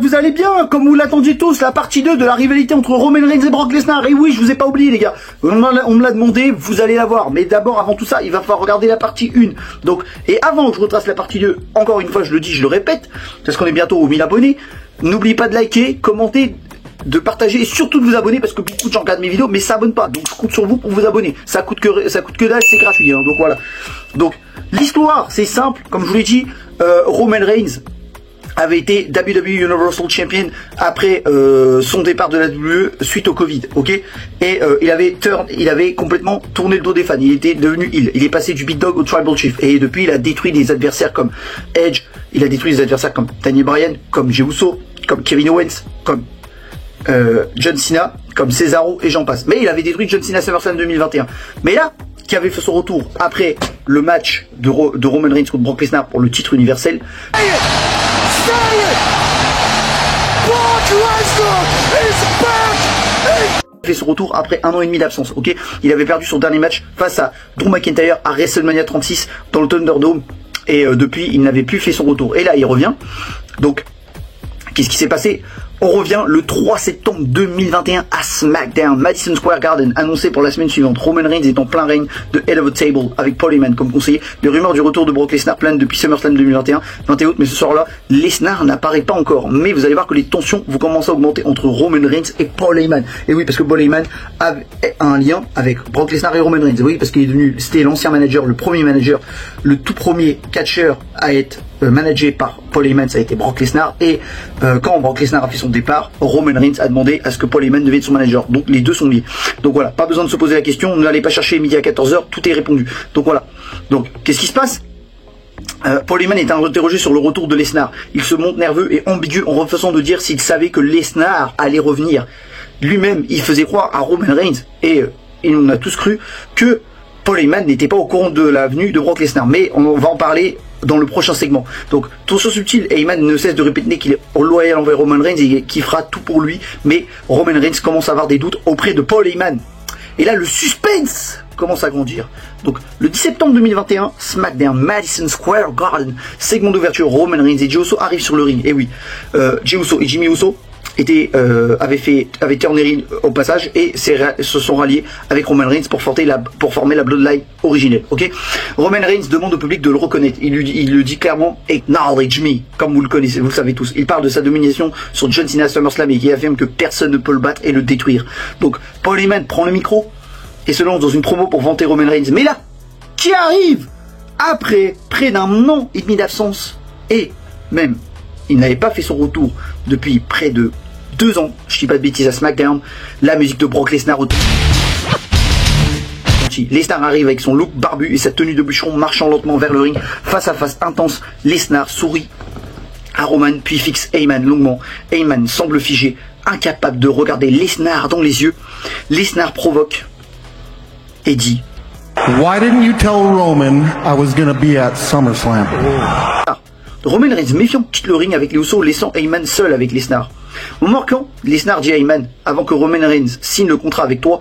vous allez bien, comme vous l'attendiez tous, la partie 2 de la rivalité entre Roman Reigns et Brock Lesnar. Et oui, je vous ai pas oublié les gars, on me l'a demandé, vous allez la voir. Mais d'abord, avant tout ça, il va falloir regarder la partie 1. Donc, et avant que je retrace la partie 2, encore une fois, je le dis, je le répète, parce qu'on est bientôt aux 1000 abonnés, n'oubliez pas de liker, commenter, de partager et surtout de vous abonner, parce que beaucoup de gens regardent mes vidéos mais s'abonnent pas, donc je compte sur vous pour vous abonner. Ça coûte que dalle, c'est gratuit, hein, donc voilà. Donc l'histoire c'est simple, comme je vous l'ai dit, Roman Reigns avait été WWE Universal Champion après son départ de la WWE suite au Covid, ok. Et il avait complètement tourné le dos des fans. Il était devenu heel. Il est passé du Big Dog au Tribal Chief. Et depuis, il a détruit des adversaires comme Edge. Il a détruit des adversaires comme Daniel Bryan, comme Jey Uso, comme Kevin Owens, comme John Cena, comme Cesaro et j'en passe. Mais il avait détruit John Cena SummerSlam 2021. Mais là, qui avait fait son retour après le match de Roman Reigns contre Brock Lesnar pour le titre universel. Il fait son retour après 1 an et demi d'absence, ok. Il avait perdu son dernier match face à Drew McIntyre à WrestleMania 36 dans le Thunderdome. Et depuis, il n'avait plus fait son retour. Et là, il revient. Donc, qu'est-ce qui s'est passé? On revient le 3 septembre 2021 à SmackDown, Madison Square Garden, annoncé pour la semaine suivante. Roman Reigns est en plein règne de Head of the Table avec Paul Heyman comme conseiller. Les rumeurs du retour de Brock Lesnar planent depuis SummerSlam 2021, 21 août, mais ce soir-là, Lesnar n'apparaît pas encore. Mais vous allez voir que les tensions vont commencer à augmenter entre Roman Reigns et Paul Heyman. Et oui, parce que Paul Heyman a un lien avec Brock Lesnar et Roman Reigns. Oui, parce qu'il est devenu, c'était l'ancien manager, le premier manager, le tout premier catcheur à être managé par Paul Heyman, ça a été Brock Lesnar. Et quand Brock Lesnar a fait son départ, Roman Reigns a demandé à ce que Paul Heyman devienne son manager. Donc les deux sont liés. Donc voilà, pas besoin de se poser la question, n'allez pas chercher midi à 14h, tout est répondu. Donc voilà. Donc qu'est-ce qui se passe? Paul Heyman est interrogé sur le retour de Lesnar. Il se montre nerveux et ambigu en refusant de dire s'il savait que Lesnar allait revenir. Lui-même, il faisait croire à Roman Reigns et on a tous cru que Paul Heyman n'était pas au courant de la venue de Brock Lesnar. Mais on va en parler dans le prochain segment. Donc, tension subtile, Heyman ne cesse de répéter qu'il est loyal envers Roman Reigns et qu'il fera tout pour lui, mais Roman Reigns commence à avoir des doutes auprès de Paul Heyman. Et là, le suspense commence à grandir. Donc, le 10 septembre 2021, SmackDown, Madison Square Garden, segment d'ouverture, Roman Reigns et Jey Uso arrivent sur le ring. Et oui, Jey Uso et Jimmy Uso avaient tourné au passage et se sont ralliés avec Roman Reigns pour former la Bloodline originelle. Ok. Roman Reigns demande au public de le reconnaître. Il le dit clairement, acknowledge me, comme vous le connaissez, vous le savez tous. Il parle de sa domination sur John Cena SummerSlam et qui affirme que personne ne peut le battre et le détruire. Donc Paul Heyman prend le micro et se lance dans une promo pour vanter Roman Reigns. Mais là, qui arrive après près d'un an et demi d'absence et même il n'avait pas fait son retour depuis près de 2 ans, je dis pas de bêtises, à SmackDown, la musique de Brock Lesnar retourne. Lesnar arrive avec son look barbu et sa tenue de bûcheron marchant lentement vers le ring, face à face intense. Lesnar sourit à Roman puis fixe Heyman longuement. Heyman semble figé, incapable de regarder Lesnar dans les yeux. Lesnar provoque et dit: Why didn't you tell Roman I was gonna be at SummerSlam? Roman Reigns méfiant quitte le ring avec les Usos, laissant Heyman seul avec Lesnar. Au marquant, Lesnar dit à Heyman, avant que Roman Reigns signe le contrat avec toi,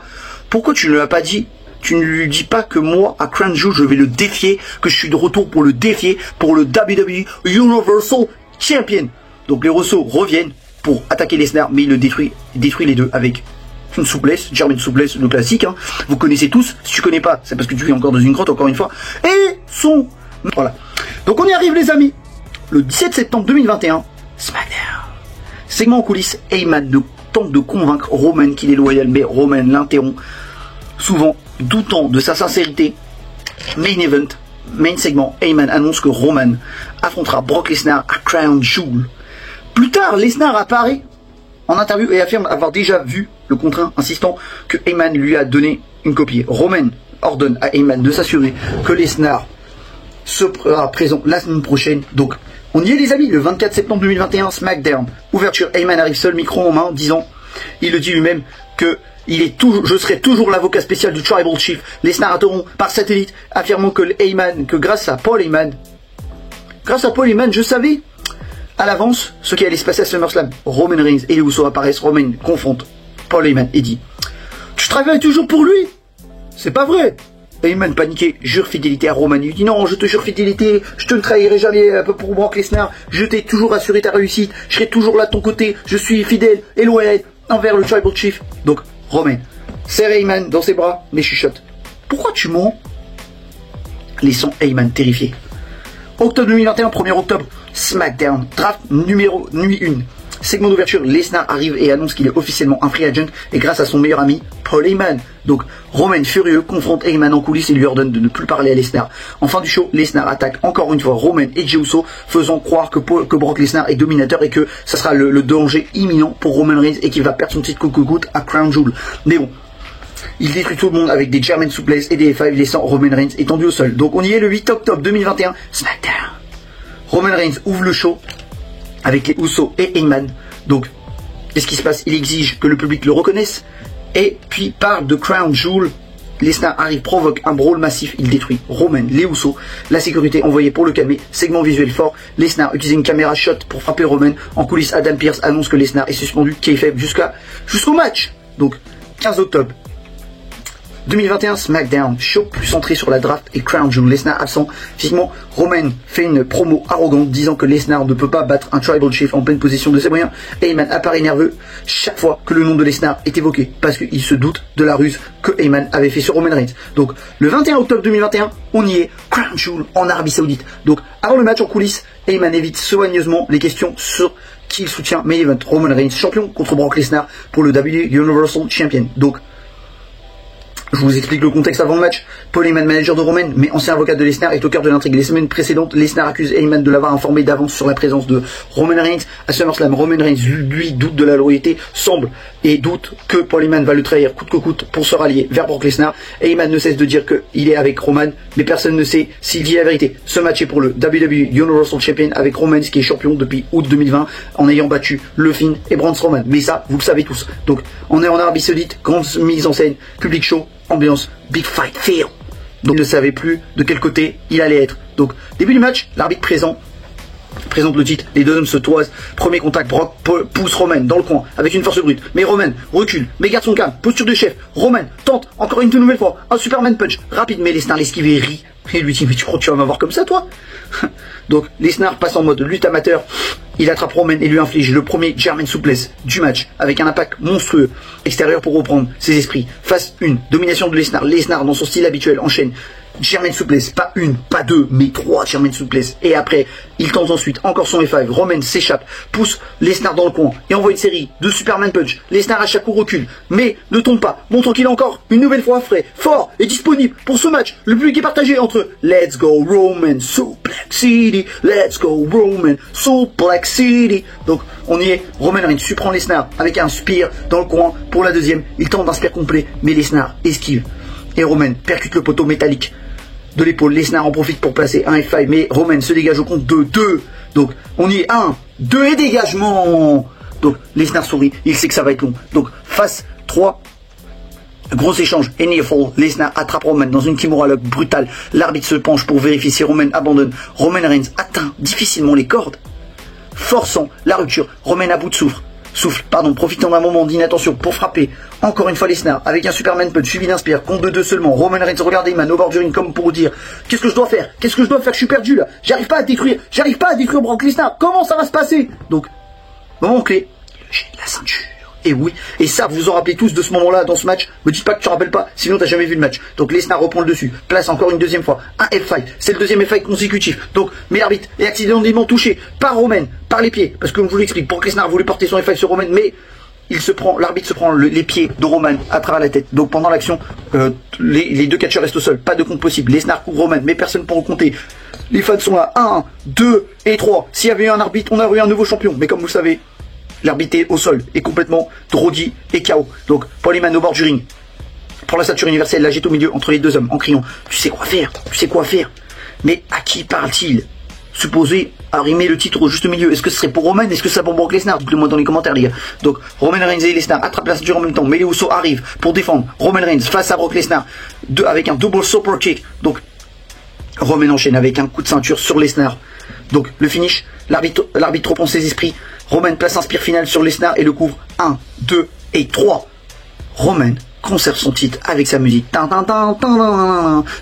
pourquoi tu ne lui as pas dit, tu ne lui dis pas que moi, à Crown Jewel, je vais le défier, que je suis de retour pour le défier, pour le WWE Universal Champion. Donc les Usos reviennent pour attaquer Lesnar, mais il le détruit les deux avec une souplesse, German souplesse, le classique, hein. Vous connaissez tous, si tu connais pas, c'est parce que tu es encore dans une grotte, encore une fois, et son... Voilà. Donc on y arrive les amis. Le 17 septembre 2021, SmackDown. Segment en coulisses, Heyman tente de convaincre Roman qu'il est loyal, mais Roman l'interrompt, souvent doutant de sa sincérité. Main event, main segment, Heyman annonce que Roman affrontera Brock Lesnar à Crown Jewel. Plus tard, Lesnar apparaît en interview et affirme avoir déjà vu le contrat, insistant que Heyman lui a donné une copie. Roman ordonne à Heyman de s'assurer que Lesnar sera présent la semaine prochaine. Donc, on y est les amis, le 24 septembre 2021, SmackDown. Ouverture, Heyman arrive seul, micro en main, disant, il le dit lui-même, que je serai toujours l'avocat spécial du Tribal Chief. Lesnar interrompt par satellite, affirmant que grâce à Paul Heyman, je savais à l'avance ce qui allait se passer à SummerSlam. Roman Reigns et les Usos apparaissent, Roman confronte Paul Heyman et dit, tu travailles toujours pour lui? C'est pas vrai. Heyman paniqué, jure fidélité à Roman. Il dit non, je te jure fidélité, je te ne trahirai jamais pour Brock Lesnar. Je t'ai toujours assuré ta réussite, je serai toujours là de ton côté. Je suis fidèle et loyal envers le Tribal Chief. Donc Roman serre Heyman dans ses bras, mais chuchote. Pourquoi tu mens? Laissons Heyman terrifié. Octobre 2021, 1er octobre, SmackDown, draft numéro nuit 1. Segment d'ouverture, Lesnar arrive et annonce qu'il est officiellement un free agent et grâce à son meilleur ami, Paul Heyman. Donc, Roman furieux confronte Heyman en coulisses et lui ordonne de ne plus parler à Lesnar. En fin du show, Lesnar attaque encore une fois Roman et Jey Uso, faisant croire que Brock Lesnar est dominateur et que ça sera le danger imminent pour Roman Reigns et qu'il va perdre son titre coûte à Crown Jewel. Mais bon, il détruit tout le monde avec des German Suplex et des F5, laissant Roman Reigns étendu au sol. Donc on y est le 8 octobre 2021, SmackDown. Roman Reigns ouvre le show avec les Usos et Heyman. Donc, qu'est-ce qui se passe? Il exige que le public le reconnaisse. Et puis parle de Crown Jewel. Lesnar arrive, provoque un brawl massif. Il détruit Roman, les Usos. La sécurité envoyée pour le calmer. Segment visuel fort. Lesnar utilise une caméra shot pour frapper Roman. En coulisses, Adam Pearce annonce que Lesnar est suspendu, kayfabe jusqu'au match. Donc, 15 octobre 2021, SmackDown, show plus centré sur la draft et Crown Jewel. Lesnar absent. Physiquement, Roman fait une promo arrogante disant que Lesnar ne peut pas battre un Tribal Chief en pleine possession de ses moyens. Heyman apparaît nerveux chaque fois que le nom de Lesnar est évoqué parce qu'il se doute de la ruse que Heyman avait fait sur Roman Reigns. Donc, le 21 octobre 2021, on y est, Crown Jewel en Arabie Saoudite. Donc, avant le match en coulisses, Heyman évite soigneusement les questions sur qui il soutient Main Event. Roman Reigns champion contre Brock Lesnar pour le WWE Universal Champion. Donc, je vous explique le contexte avant le match. Paul Heyman, manager de Roman, mais ancien avocat de Lesnar, est au cœur de l'intrigue. Les semaines précédentes, Lesnar accuse Heyman de l'avoir informé d'avance sur la présence de Roman Reigns. À SummerSlam, Roman Reigns, lui, doute de la loyauté, semble et doute que Paul Heyman va le trahir coûte que coûte pour se rallier vers Brock Lesnar. Heyman ne cesse de dire qu'il est avec Roman, mais personne ne sait s'il dit la vérité. Ce match est pour le WWE Universal Champion avec Roman, qui est champion depuis août 2020, en ayant battu Le Finn et Braun Strowman. Mais ça, vous le savez tous. Donc, on est en Arabie Saoudite, grande mise en scène, public show, ambiance, big fight, feel. Donc il ne savait plus de quel côté il allait être. Donc début du match, l'arbitre présente le titre, les deux hommes se toisent. Premier contact, Brock pousse Roman dans le coin avec une force brute. Mais Roman recule, mais garde son calme, posture de chef. Roman tente encore une toute nouvelle fois un Superman punch rapide, mais Lesnar l'esquive et rit. Et lui dit mais tu crois que tu vas m'avoir comme ça toi? Donc Lesnar passe en mode lutte amateur. Il attrape Roman et lui inflige le premier German Suplex du match avec un impact monstrueux extérieur pour reprendre ses esprits. Phase 1, domination de Lesnar. Lesnar dans son style habituel enchaîne German Suplex, pas une, pas deux, mais 3 German Suplex. Et après, il tente ensuite encore son F5. Roman s'échappe, pousse Lesnar dans le coin et envoie une série de Superman Punch. Lesnar à chaque coup recule, mais ne tombe pas, montrant qu'il est encore une nouvelle fois frais, fort et disponible pour ce match. Le public est partagé entre Let's go Roman, Suplex City, Let's go Roman, Suplex City. Donc on y est, Roman Reigns surprend Lesnar avec un spear dans le coin pour la deuxième. Il tente un spear complet, mais Lesnar esquive. Et Roman percute le poteau métallique de l'épaule. Lesnar en profite pour placer un F5, mais Roman se dégage au compte de 2. Donc on y est 1, 2 et dégagement. Donc Lesnar sourit, il sait que ça va être long. Donc phase 3, gros échange, et nearfall. Lesnar attrape Roman dans une Kimura Lock brutale. L'arbitre se penche pour vérifier si Roman abandonne. Roman Reigns atteint difficilement les cordes, forçant la rupture. Roman à bout de profitant d'un moment d'inattention pour frapper encore une fois Lesnar avec un Superman punch suivi d'un spear, compte de 2 seulement. Roman Reigns regarde Heyman au bord du ring comme pour dire qu'est-ce que je dois faire, je suis perdu là, j'arrive pas à détruire Brock Lesnar, comment ça va se passer? Donc moment clé, le jet de la ceinture. Et oui, et ça, vous vous en rappelez tous de ce moment-là dans ce match. Me dites pas que tu te rappelles pas, sinon t'as jamais vu le match. Donc Lesnar reprend le dessus, place encore une deuxième fois un F5. C'est le deuxième F5 consécutif. Donc, mais l'arbitre est accidentellement touché par Roman, par les pieds. Parce que comme je vous l'explique, Brock Lesnar voulait porter son F5 sur Roman, mais l'arbitre se prend les pieds de Roman à travers la tête. Donc pendant l'action, les deux catcheurs restent au sol, pas de compte possible. Lesnar couvre Roman, mais personne pour compter. Les fans sont là, 1, 2 et 3. S'il y avait eu un arbitre, on aurait eu un nouveau champion. Mais comme vous le savez, l'arbitre est au sol et complètement drôdi et KO. Donc Paul Heyman au bord du ring pour la ceinture universelle, la jette au milieu entre les deux hommes en criant tu sais quoi faire. Mais à qui parle-t-il? Supposé arrimer le titre au juste milieu. Est-ce que ce serait pour Roman? Est-ce que ce serait pour Brock Lesnar? Dites-le moi dans les commentaires les gars. Donc Roman Reigns et Lesnar attrapent la ceinture en même temps, mais les Usos arrivent pour défendre Roman Reigns face à Brock Lesnar avec un double super kick. Donc Roman enchaîne avec un coup de ceinture sur Lesnar. Donc le finish, l'arbitre reprend ses esprits. Roman place un spear final sur Lesnar et le couvre. 1, 2 et 3. Roman conserve son titre avec sa musique.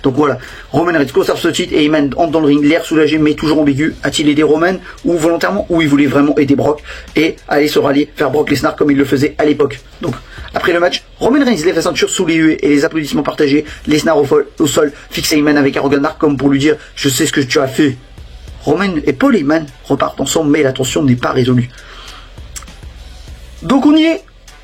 Donc voilà, Roman Reigns conserve ce titre et Heyman entre dans le ring, l'air soulagé mais toujours ambigu. A-t-il aidé Roman ou volontairement, ou il voulait vraiment aider Brock et aller se rallier vers Brock Lesnar comme il le faisait à l'époque. Donc après le match, Roman Reigns lève la ceinture sous les huées et les applaudissements partagés. Lesnar au sol fixe Heyman avec un regard dark comme pour lui dire « Je sais ce que tu as fait ». Roman et Paul Heyman repartent ensemble mais la tension n'est pas résolue. Donc on y est,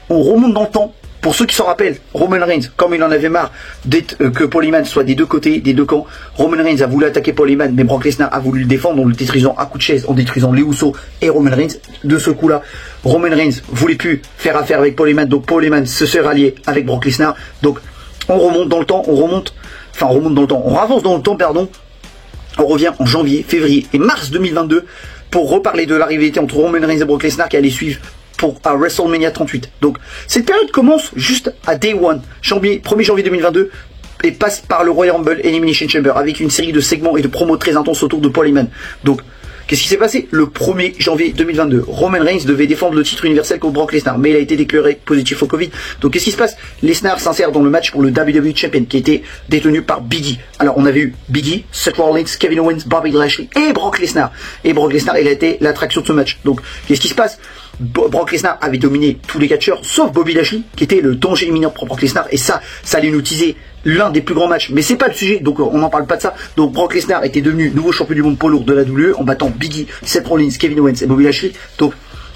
on remonte dans le temps. Pour ceux qui s'en rappellent, Roman Reigns, comme il en avait marre que Paul Heyman soit des deux côtés, des deux camps, Roman Reigns a voulu attaquer Paul Heyman, mais Brock Lesnar a voulu le défendre en le détruisant à coups de chaise, en détruisant les Usos et Roman Reigns. De ce coup-là, Roman Reigns voulait plus faire affaire avec Paul Heyman, donc Paul Heyman se serait rallié avec Brock Lesnar. Donc on remonte dans le temps, on avance dans le temps, pardon. On revient en janvier, février et mars 2022 pour reparler de la rivalité entre Roman Reigns et Brock Lesnar qui allait suivre à WrestleMania 38. Donc cette période commence juste à Day 1, 1er janvier 2022 et passe par le Royal Rumble Elimination Chamber avec une série de segments et de promos très intenses autour de Paul Heyman. Donc qu'est-ce qui s'est passé? Le 1er janvier 2022, Roman Reigns devait défendre le titre universel contre Brock Lesnar, mais il a été déclaré positif au Covid. Donc qu'est-ce qui se passe? Lesnar s'insère dans le match pour le WWE Champion qui était détenu par Big E. Alors on avait eu Big E, Seth Rollins, Kevin Owens, Bobby Lashley et Brock Lesnar. Et Brock Lesnar, il a été l'attraction de ce match. Donc qu'est-ce qui se passe? Brock Lesnar avait dominé tous les catcheurs sauf Bobby Lashley qui était le danger imminent pour Brock Lesnar et ça allait nous teaser l'un des plus grands matchs, mais c'est pas le sujet, donc on n'en parle pas de ça. Donc Brock Lesnar était devenu nouveau champion du monde poids lourd de la WWE en battant Big E, Seth Rollins, Kevin Owens et Bobby Lashley. Donc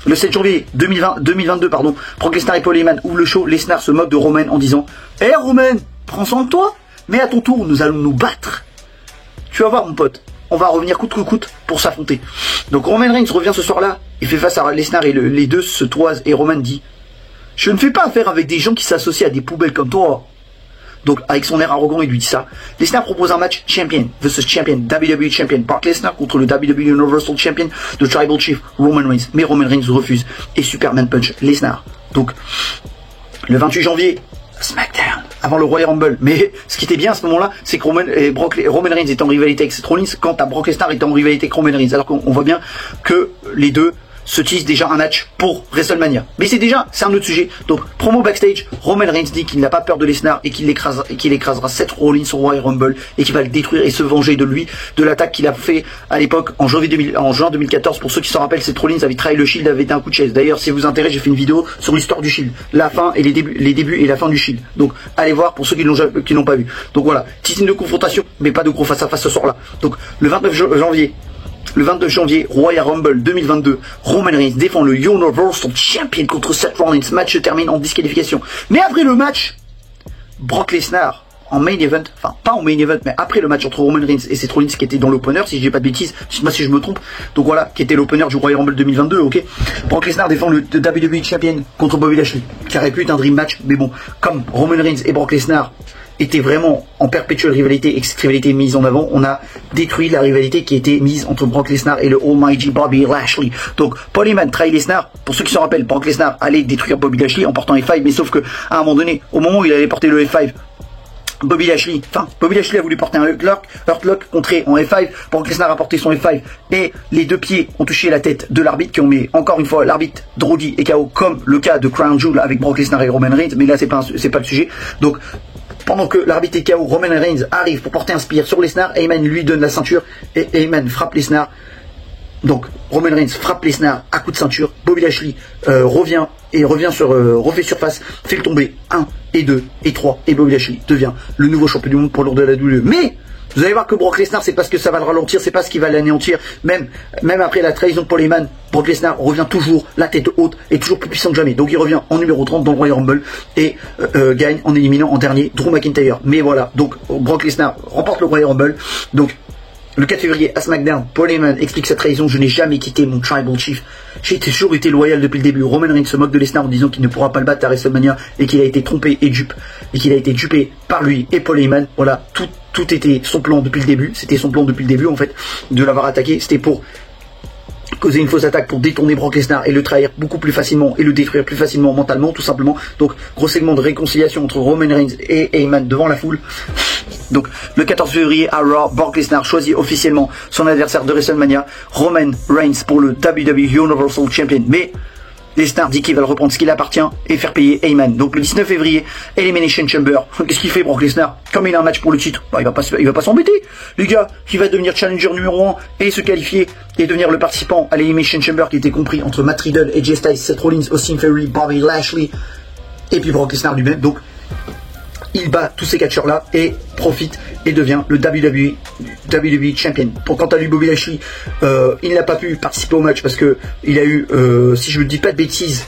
le 7 janvier 2022, Brock Lesnar et Paul Heyman ouvrent le show. Lesnar se moque de Roman en disant « Hey Roman, prends soin de toi, mais à ton tour nous allons nous battre. Tu vas voir mon pote, on va revenir coûte que coûte pour s'affronter. » Donc Roman Reigns revient ce soir-là, il fait face à Lesnar et les deux se toisent et Roman dit « Je ne fais pas affaire avec des gens qui s'associent à des poubelles comme toi. » Donc avec son air arrogant, il lui dit ça. Lesnar propose un match champion versus champion, WWE champion, Brock Lesnar contre le WWE Universal Champion, de Tribal Chief Roman Reigns. Mais Roman Reigns refuse et Superman punch Lesnar. Donc le 28 janvier, SmackDown, avant le Royal Rumble. Mais ce qui était bien à ce moment-là, c'est que Roman Reigns était en rivalité avec Seth Rollins, quand Brock Lesnar était en rivalité avec Roman Reigns. Alors qu'on voit bien que les deux se tease déjà un match pour WrestleMania. Mais c'est un autre sujet. Donc, promo backstage, Roman Reigns dit qu'il n'a pas peur de Lesnar et qu'il écrasera Seth Rollins au Royal Rumble et qu'il va le détruire et se venger de lui, de l'attaque qu'il a fait à l'époque en juin 2014. Pour ceux qui s'en rappellent, Seth Rollins avait trahi le Shield, avait été un coup de chaise. D'ailleurs, si vous intéresse, j'ai fait une vidéo sur l'histoire du Shield, la fin et les débuts et la fin du Shield. Donc, allez voir pour ceux qui n'ont pas vu. Donc voilà, petite scène de confrontation, mais pas de gros face à face ce soir-là. Donc, le 29 janvier, Royal Rumble 2022, Roman Reigns défend le Universal Champion contre Seth Rollins. Match se termine en disqualification. Mais après le match, Brock Lesnar en main event, enfin pas en main event, mais après le match entre Roman Reigns et Seth Rollins qui était dans l'opener, si je dis pas de bêtises, dites-moi si je me trompe. Donc voilà, qui était l'opener du Royal Rumble 2022, ok. Brock Lesnar défend le WWE Champion contre Bobby Lashley, qui aurait pu être un dream match, mais bon, comme Roman Reigns et Brock Lesnar était vraiment en perpétuelle rivalité et que cette rivalité est mise en avant, on a détruit la rivalité qui était mise entre Brock Lesnar et le Almighty Bobby Lashley. Donc Paul Heyman trahit Lesnar. Pour ceux qui s'en rappellent, Brock Lesnar allait détruire Bobby Lashley en portant F5, mais sauf que à un moment donné, au moment où il allait porter le F5, Bobby Lashley a voulu porter un Hurtlock contré en F5, Brock Lesnar a porté son F5 et les deux pieds ont touché la tête de l'arbitre qui ont mis encore une fois l'arbitre Drody et KO comme le cas de Crown Jewel avec Brock Lesnar et Roman Reigns, mais là c'est pas le sujet. Donc pendant que l'arbitre est KO, Roman Reigns arrive pour porter un spear sur Lesnar, Heyman lui donne la ceinture et Heyman frappe Lesnar. Donc Roman Reigns frappe Lesnar à coup de ceinture, Bobby Lashley refait surface, fait le tomber 1 et 2 et 3 et Bobby Lashley devient le nouveau champion du monde pour l'ordre de la WWE. Mais vous allez voir que Brock Lesnar, c'est parce que ça va le ralentir, c'est pas ce qui va l'anéantir. Même après la trahison de Paul Heyman, Brock Lesnar revient toujours la tête haute et toujours plus puissant que jamais. Donc il revient en numéro 30 dans le Royal Rumble et gagne en éliminant en dernier Drew McIntyre. Mais voilà, donc Brock Lesnar remporte le Royal Rumble. Donc le 4 février à SmackDown, Paul Heyman explique sa trahison. Je n'ai jamais quitté mon Tribal Chief. J'ai toujours été loyal depuis le début. Roman Reigns se moque de Lesnar en disant qu'il ne pourra pas le battre à WrestleMania et qu'il a été trompé et qu'il a été dupé par lui et Paul Heyman. Voilà, tout était son plan depuis le début. C'était son plan depuis le début en fait de l'avoir attaqué. C'était pour causer une fausse attaque pour détourner Brock Lesnar et le trahir beaucoup plus facilement et le détruire plus facilement mentalement tout simplement. Donc gros segment de réconciliation entre Roman Reigns et Heyman devant la foule. Donc le 14 février à Raw, Brock Lesnar choisit officiellement son adversaire de WrestleMania, Roman Reigns pour le WWE Universal Champion. Mais Lesnar dit qu'il va le reprendre ce qu'il appartient et faire payer Heyman. Donc le 19 février, Elimination Chamber. Qu'est-ce qu'il fait Brock Lesnar? Comme il a un match pour le titre, bah, il va pas s'embêter. Les gars, qui va devenir challenger numéro 1 et se qualifier et devenir le participant à l'Elimination Chamber qui était compris entre Matt Riddle, AJ Styles, Seth Rollins, Austin Theory, Bobby Lashley et puis Brock Lesnar lui-même. Donc il bat tous ces catcheurs-là et profite et devient le WWE Champion. Pour quant à lui, Bobby Lashley, il n'a pas pu participer au match parce que il a eu, si je ne dis pas de bêtises,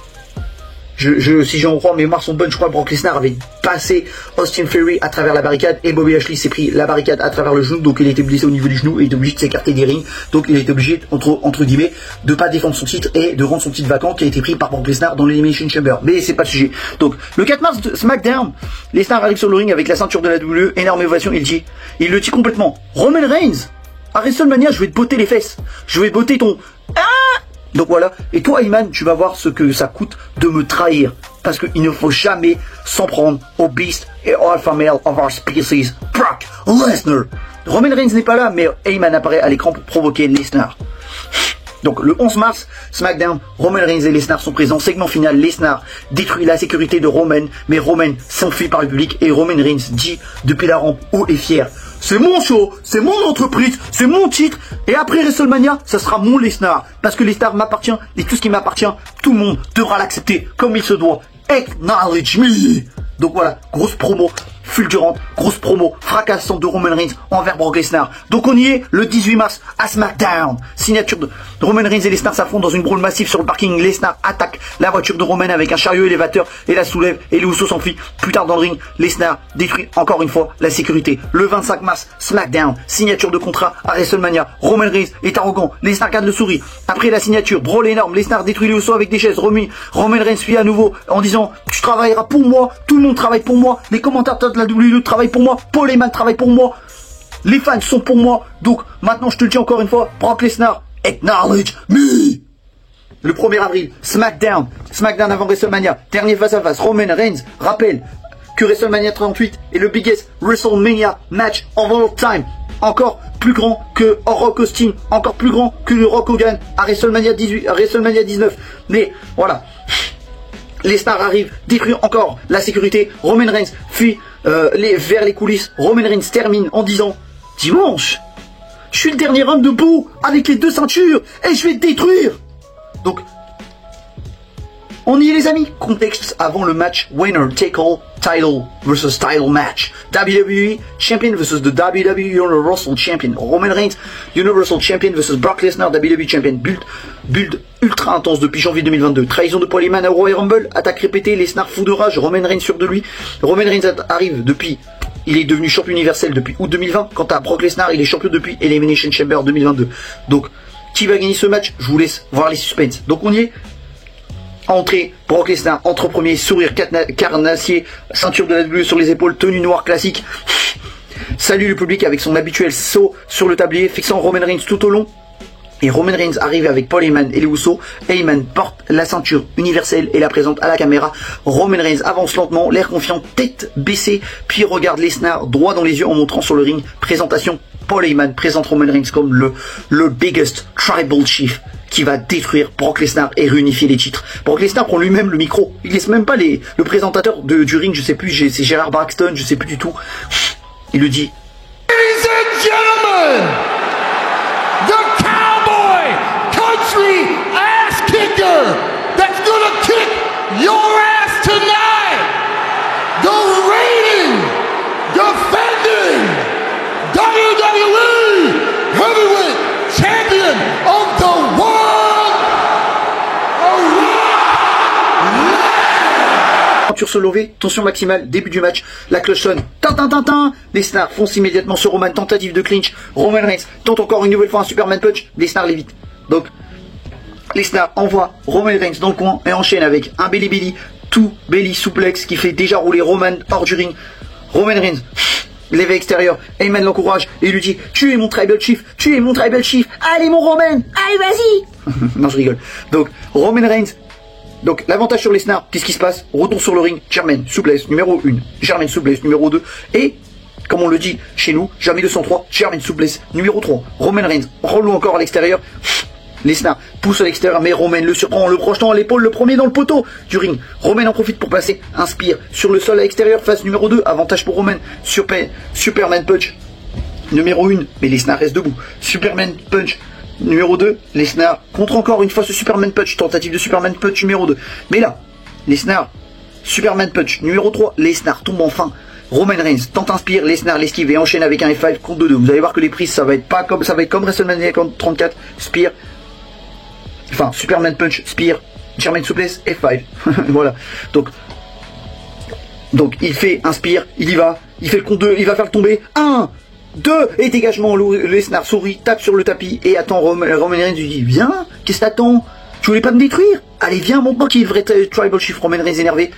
si j'en crois, mais sont bonnes, je crois que Brock Lesnar avait passé Austin Theory à travers la barricade et Bobby Lashley s'est pris la barricade à travers le genou, donc il a été blessé au niveau du genou et il est obligé de s'écarter des rings, donc il a été obligé, entre guillemets, de pas défendre son titre et de rendre son titre vacant qui a été pris par Brock Lesnar dans l'Elimination Chamber. Mais c'est pas le sujet. Donc, le 4 mars de SmackDown, Lesnar arrive sur le ring avec la ceinture de la WWE, énorme ovation, il le dit complètement. Roman Reigns, à WrestleMania, je vais te botter les fesses. Je vais botter ton... Donc voilà, et toi Heyman, tu vas voir ce que ça coûte de me trahir. Parce qu'il ne faut jamais s'en prendre au beast et au alpha male of our species, Brock Lesnar. Roman Reigns n'est pas là, mais Heyman apparaît à l'écran pour provoquer Lesnar. Donc le 11 mars, SmackDown, Roman Reigns et Lesnar sont présents. Segment final, Lesnar détruit la sécurité de Roman, mais Roman s'enfuit par le public et Roman Reigns dit depuis la rampe haut et fier: c'est mon show, c'est mon entreprise, c'est mon titre, et après WrestleMania, ça sera mon Lesnar, parce que Lesnar m'appartient, et tout ce qui m'appartient, tout le monde devra l'accepter comme il se doit. Acknowledge me. Donc voilà, grosse promo fulgurante, grosse promo fracassante de Roman Reigns envers Brock Lesnar. Donc on y est le 18 mars à SmackDown. Signature de Roman Reigns et Lesnar s'affrontent dans une brawl massive sur le parking. Lesnar attaque la voiture de Roman avec un chariot élévateur et la soulève et les Usos s'enfuient. Plus tard dans le ring, Lesnar détruit encore une fois la sécurité. Le 25 mars, SmackDown, signature de contrat à WrestleMania. Roman Reigns est arrogant, Lesnar garde le sourire. Après la signature, brawl énorme, Lesnar détruit les Usos avec des chaises. Roman Reigns suit à nouveau en disant: tu travailleras pour moi, tout le monde travaille pour moi, les commentateurs de la WWE travaillent pour moi, Paul Heyman travaille pour moi, les fans sont pour moi. Donc maintenant je te le dis encore une fois, Brock Lesnar, acknowledge me. Le 1er avril, SmackDown avant WrestleMania, dernier face-à-face, Roman Reigns rappelle que WrestleMania 38 est le biggest WrestleMania match of all time. Encore plus grand que Rock Austin, encore plus grand que le Rock Hogan à WrestleMania 19. Mais voilà, Lesnar arrive, détruit encore la sécurité, Roman Reigns fuit vers les coulisses. Roman Reigns termine en disant: dimanche, je suis le dernier homme debout avec les 2 ceintures et je vais te détruire. Donc, on y est les amis. Contexte avant le match winner take all title versus title match. WWE Champion versus the WWE Universal Champion. Roman Reigns Universal Champion versus Brock Lesnar WWE Champion. Build ultra intense depuis janvier 2022. Trahison de Paul Heyman à Royal Rumble. Attaque répétée. Lesnar fou de rage. Roman Reigns sûr de lui. Roman Reigns arrive depuis... Il est devenu champion universel depuis août 2020. Quant à Brock Lesnar, il est champion depuis Elimination Chamber 2022. Donc, qui va gagner ce match? Je vous laisse voir les suspens. Donc on y est. Entrée, Brock Lesnar, entre premier, sourire carnassier, ceinture de la WWE sur les épaules, tenue noire classique. Salue le public avec son habituel saut sur le tablier, fixant Roman Reigns tout au long. Et Roman Reigns arrive avec Paul Heyman et les Usos. Heyman porte la ceinture universelle et la présente à la caméra. Roman Reigns avance lentement, l'air confiant, tête baissée, puis regarde Lesnar droit dans les yeux en montrant sur le ring. Présentation, Paul Heyman présente Roman Reigns comme le biggest tribal chief qui va détruire Brock Lesnar et réunifier les titres. Brock Lesnar prend lui-même le micro. Il laisse même pas le présentateur du ring, je sais plus, c'est Gérard Braxton, je sais plus du tout. Il le dit: Ladies and gentlemen, the cowboy country ass kicker that's gonna kick your ass tonight, the reigning, defending WWE Heavyweight Champion of the world, se lever, tension maximale, début du match, la cloche sonne, tintin, Lesnar fonce immédiatement sur Roman, tentative de clinch, Roman Reigns tente encore une nouvelle fois un Superman Punch, Lesnar l'évite. Donc, Lesnar envoie Roman Reigns dans le coin et enchaîne avec un belly tout belly suplex qui fait déjà rouler Roman hors du ring. Roman Reigns, l'éveil extérieur, Heyman l'encourage et lui dit: tu es mon tribal chief, allez mon Roman, allez vas-y. Non, je rigole. Donc, Roman Reigns. Donc l'avantage sur Lesnar, qu'est-ce qui se passe? Retour sur le ring, German souplesse numéro 1, German souplesse numéro 2, et comme on le dit chez nous, German 203, German souplesse numéro 3. Roman Reigns, relou encore à l'extérieur, Lesnar pousse à l'extérieur, mais Roman le surprend en le projetant à l'épaule, le premier dans le poteau du ring. Roman en profite pour placer un spear sur le sol à l'extérieur, phase numéro 2, avantage pour Roman. Superman Punch numéro 1, mais Lesnar reste debout. Superman Punch numéro 2, Lesnar contre encore une fois ce Superman Punch, tentative de Superman Punch numéro 2. Mais là, Lesnar, Superman Punch numéro 3, Lesnar tombe enfin. Roman Reigns tente un spear, Lesnar l'esquive et enchaîne avec un F5 contre 2-2. Vous allez voir que les prises ça va être comme WrestleMania 34, spear, enfin Superman Punch, spear, German Suplex, F5. Voilà. Donc il fait un spear, il y va, il fait le compte 2, il va faire le tomber. 1, 2, et dégagement, Lesnar sourit, tape sur le tapis et attend Roman Reigns lui dit viens, qu'est-ce que t'attends? Tu voulais pas me détruire? Allez viens, montre-moi qui est le vrai Tribal Chief. Roman Reigns énervé.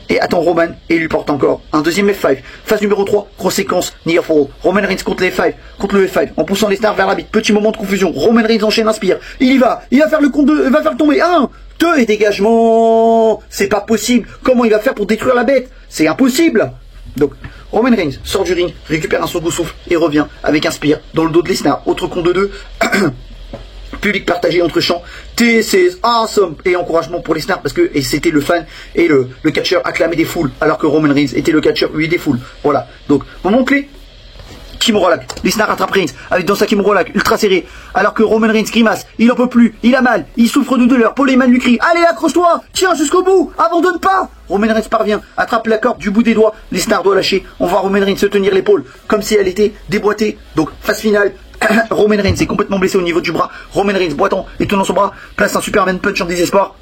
Et attend Roman et lui porte encore un deuxième F5. Phase numéro 3, grosse séquence, near fall. Roman Reigns contre le F5, en poussant Lesnar vers la bite. Petit moment de confusion. Roman Reigns enchaîne un spear. Il va faire le compte 2, il va faire le tomber. 1, 2 et dégagement. C'est pas possible. Comment il va faire pour détruire la bête? C'est impossible. Donc Roman Reigns sort du ring, récupère un second souffle et revient avec un spear dans le dos de Lesnar. Autre compte de 2. Public partagé entre chants, this is awesome, et encouragement pour Lesnar parce que c'était le fan et le catcheur acclamé des foules, alors que Roman Reigns était le catcheur lui des foules. Voilà. Donc moment clé, Kimura Lock. Lesnar rattrape Reigns avec dans sa Kimura Lock ultra serré, alors que Roman Reigns grimace, il en peut plus, il a mal, il souffre de douleur. Paul Heyman lui crie allez accroche-toi, tiens jusqu'au bout, abandonne pas. Roman Reigns parvient, attrape la corde du bout des doigts, Lesnar doit lâcher. On voit Roman Reigns se tenir l'épaule comme si elle était déboîtée. Donc phase finale. Roman Reigns est complètement blessé au niveau du bras. Roman Reigns boitant et tenant son bras place un Superman Punch en désespoir.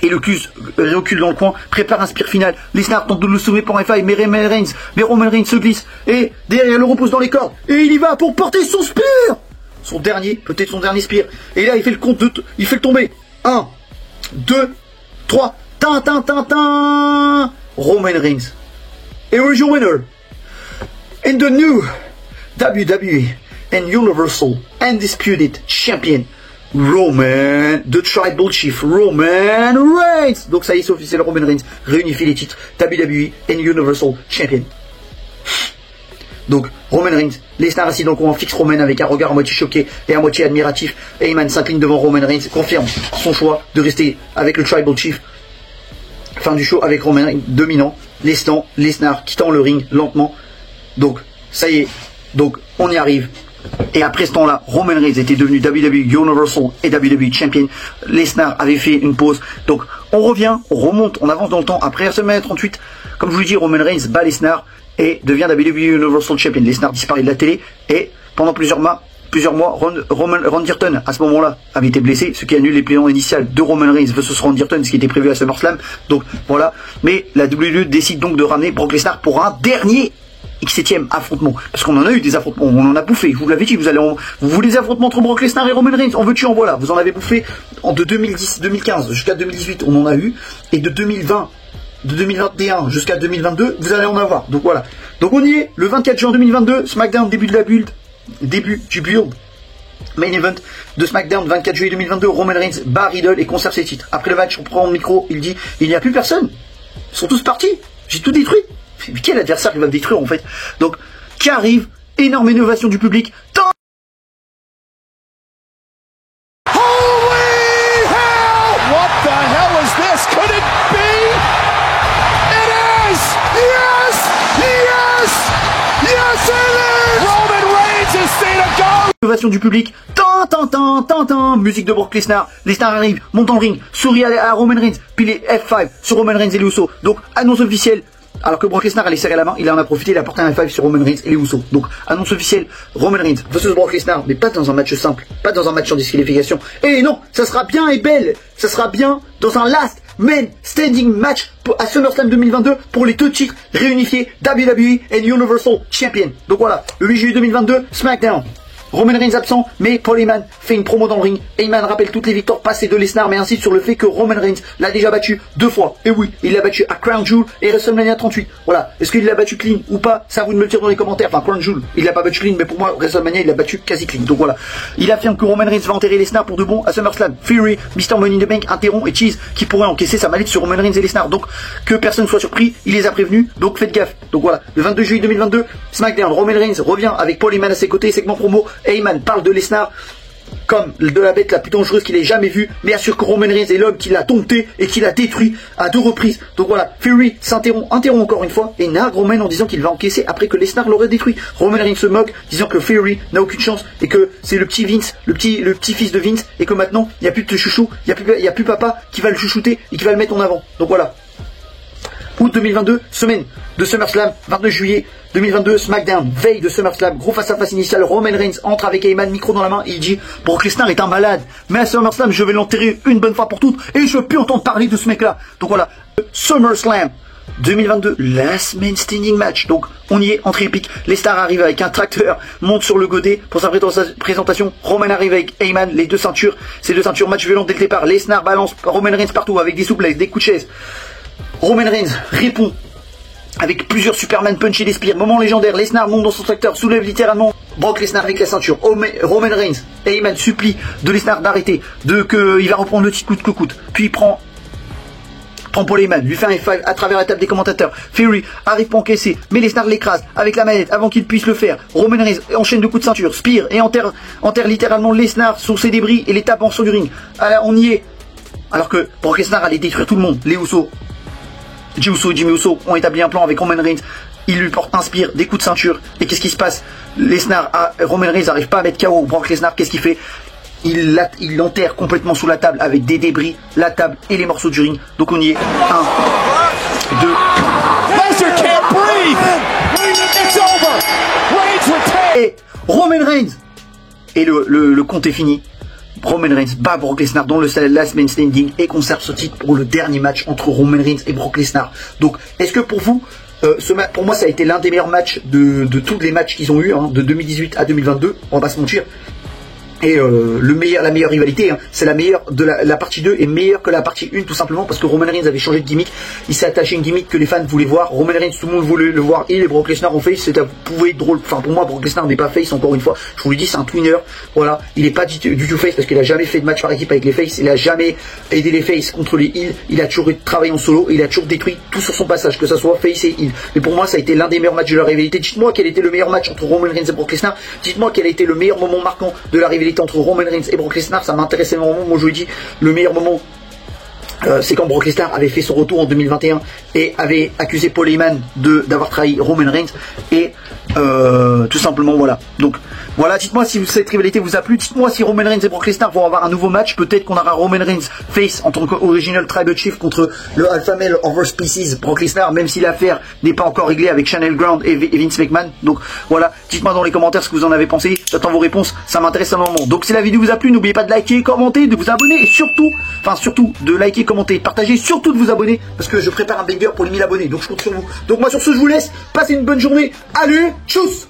Et le Cus recule dans le coin, prépare un spear final. Lesnar tente de le sauver pour un F5, mais Roman Reigns se glisse et derrière le repose dans les cordes. Et il y va pour porter son spear. Peut-être son dernier spear. Et là il fait le compte il fait le tomber. 1, 2, 3. Roman Reigns. Et where's your winner? In the new WWE and Universal Undisputed Champion, Roman, the Tribal Chief, Roman Reigns. Donc ça y est, c'est officiel, Roman Reigns réunifie les titres WWE and Universal Champion. Donc Roman Reigns, Lesnar assis dans le coin, fixe Roman avec un regard à moitié choqué et à moitié admiratif. Heyman s'incline devant Roman Reigns, confirme son choix de rester avec le Tribal Chief. Fin du show avec Roman Reigns dominant, laissant Lesnar quittant le ring lentement. Donc ça y est, donc on y arrive. Et après ce temps-là, Roman Reigns était devenu WWE Universal et WWE Champion. Lesnar avait fait une pause. Donc on revient, on remonte, on avance dans le temps. Après WrestleMania 38, comme je vous l'ai dit, Roman Reigns bat Lesnar et devient WWE Universal Champion. Lesnar disparaît de la télé et pendant plusieurs mois, Randy Orton à ce moment-là avait été blessé, ce qui annule les plans initiales de Roman Reigns versus Randy Orton, ce qui était prévu à SummerSlam. Donc voilà. Mais la WWE décide donc de ramener Brock Lesnar pour un dernier X7e affrontement, parce qu'on en a eu des affrontements, on en a bouffé, je vous l'avais dit, vous voulez des affrontements entre Brock Lesnar et Roman Reigns, en veux-tu en voilà, vous en avez bouffé de 2010-2015 jusqu'à 2018, on en a eu, et de 2021 jusqu'à 2022, vous allez en avoir, donc voilà. Donc on y est, le 24 juin 2022, SmackDown, début du build, main event de SmackDown, 24 juillet 2022, Roman Reigns bat Riddle et conserve ses titres. Après le match, on prend le micro, il dit, il n'y a plus personne, ils sont tous partis, j'ai tout détruit. Mais quel adversaire il va me détruire en fait? Donc, qui arrive, énorme innovation du public. Holy hell! What the hell is this? Could it be? It is! Yes! Yes! Yes it is! Roman Reigns is seen a go! Innovation du public. Musique de Brock Lesnar. Lesnar arrive, monte dans le ring, sourit à Roman Reigns, puis les F5 sur Roman Reigns et les Usos. Donc, annonce officielle. Alors que Brock Lesnar allait serrer la main, il en a profité, il a porté un F5 sur Roman Reigns et les Usos. Donc, annonce officielle, Roman Reigns versus Brock Lesnar, mais pas dans un match simple, pas dans un match en disqualification. Et non, ça sera bien et belle, ça sera bien dans un last man standing match à SummerSlam 2022 pour les deux titres réunifiés WWE and Universal Champion. Donc voilà, le 8 juillet 2022, SmackDown. Roman Reigns absent, mais Paul Heyman fait une promo dans le ring. Heyman rappelle toutes les victoires passées de Lesnar, mais insiste sur le fait que Roman Reigns l'a déjà battu 2 fois. Et oui, il l'a battu à Crown Jewel et WrestleMania 38. Voilà. Est-ce qu'il l'a battu clean ou pas? Ça, vous me le direz dans les commentaires. Enfin, Crown Jewel, il l'a pas battu clean, mais pour moi, WrestleMania, il l'a battu quasi clean. Donc voilà. Il affirme que Roman Reigns va enterrer Lesnar pour de bon à SummerSlam. Fury, Mr. Money in the Bank interrompt et Cheese qui pourrait encaisser sa mallette sur Roman Reigns et Lesnar. Donc, que personne soit surpris, il les a prévenus. Donc, faites gaffe. Donc voilà. Le 22 juillet 2022, SmackDown, Roman Reigns revient avec Paul Heyman à ses côtés, segment promo. Heyman parle de Lesnar comme de la bête la plus dangereuse qu'il ait jamais vue. Bien sûr que Roman Reigns est l'homme qui l'a dompté et qui l'a détruit à 2 reprises. Donc voilà, Fury interrompt encore une fois et nargue Roman en disant qu'il va encaisser après que Lesnar l'aurait détruit. Roman Reigns se moque, disant que Fury n'a aucune chance et que c'est le petit Vince, le petit fils de Vince, et que maintenant il n'y a plus de chouchou, il n'y a plus papa qui va le chouchouter et qui va le mettre en avant. Donc voilà. Août 2022, semaine de SummerSlam, 29 juillet 2022, SmackDown, veille de SummerSlam, gros face-à-face initial, Roman Reigns entre avec Heyman, micro dans la main, il dit « Brock Lesnar est un malade, mais à SummerSlam, je vais l'enterrer une bonne fois pour toutes, et je veux plus entendre parler de ce mec-là. » Donc voilà, SummerSlam 2022, last man standing match. Donc on y est, entrée épique. Lesnar arrive avec un tracteur, monte sur le godet pour sa présentation. Roman arrive avec Heyman, les 2 ceintures. Ces 2 ceintures, match violent dès le départ. Lesnar balance Roman Reigns partout avec des souplesses, des coups de chaise. Roman Reigns répond avec plusieurs Superman punch et des spears. Moment légendaire, Lesnar monte dans son tracteur, soulève littéralement Brock Lesnar avec la ceinture. Roman Reigns, Heyman supplie de Lesnar d'arrêter, il va reprendre le petit coup de cocoute. Puis il prend Paul Heyman, lui fait un F5 à travers la table des commentateurs. Fury arrive pour encaisser, mais Lesnar l'écrase avec la manette avant qu'il puisse le faire. Roman Reigns enchaîne 2 coups de ceinture, spear et enterre littéralement Lesnar sur ses débris et les tape en dessous du ring. Alors on y est. Alors que Brock Lesnar allait détruire tout le monde. Les Usos, Jey Uso et Jimmy Uso ont établi un plan avec Roman Reigns. Il lui porte un spear, des coups de ceinture. Et qu'est-ce qui se passe? Roman Reigns n'arrive pas à mettre KO Brock Lesnar. Qu'est-ce qu'il fait? Il l'enterre complètement sous la table avec des débris, la table et les morceaux du ring. Donc on y est. 1, 2. Et Roman Reigns. Et le compte est fini. Roman Reigns bat Brock Lesnar dans le last man standing et conserve ce titre pour le dernier match entre Roman Reigns et Brock Lesnar. Donc, est-ce que pour vous, pour moi, ça a été l'un des meilleurs matchs de tous les matchs qu'ils ont eu, de 2018 à 2022, on va pas se mentir. Et la meilleure rivalité, c'est la meilleure de la partie 2 est meilleure que la partie 1 tout simplement parce que Roman Reigns avait changé de gimmick, il s'est attaché une gimmick que les fans voulaient voir. Roman Reigns, tout le monde voulait le voir, et Brock Lesnar en face, pouvait être drôle. Enfin pour moi Brock Lesnar n'est pas face, encore une fois, je vous le dis, c'est un twinner, voilà, il est pas du tout face parce qu'il a jamais fait de match par équipe avec les faces, il a jamais aidé les faces contre les heels, il a toujours travaillé en solo, il a toujours détruit tout sur son passage, que ça soit face et heel. Mais pour moi ça a été l'un des meilleurs matchs de la rivalité. Dites-moi quel était le meilleur match entre Roman Reigns et Brock Lesnar, dites-moi quel a été le meilleur moment marquant de la rivalité entre Roman Reigns et Brock Lesnar, ça m'intéresse énormément. Moi je vous dis, le meilleur moment c'est quand Brock Lesnar avait fait son retour en 2021 et avait accusé Paul Heyman d'avoir trahi Roman Reigns et tout simplement voilà. Donc voilà, dites-moi si cette rivalité vous a plu, dites-moi si Roman Reigns et Brock Lesnar vont avoir un nouveau match, peut-être qu'on aura Roman Reigns face en tant qu'original Tribal Chief contre le Alpha Male Over Species Brock Lesnar, même si l'affaire n'est pas encore réglée avec Channel Ground et Vince McMahon. Donc voilà, dites-moi dans les commentaires ce que vous en avez pensé, j'attends vos réponses, ça m'intéresse énormément. Donc si la vidéo vous a plu, n'oubliez pas de liker, commenter, de vous abonner et surtout de liker, commenter, partager, surtout de vous abonner parce que je prépare un banger pour les 1000 abonnés, donc je compte sur vous. Donc moi sur ce je vous laisse, passez une bonne journée, allez, tchuss.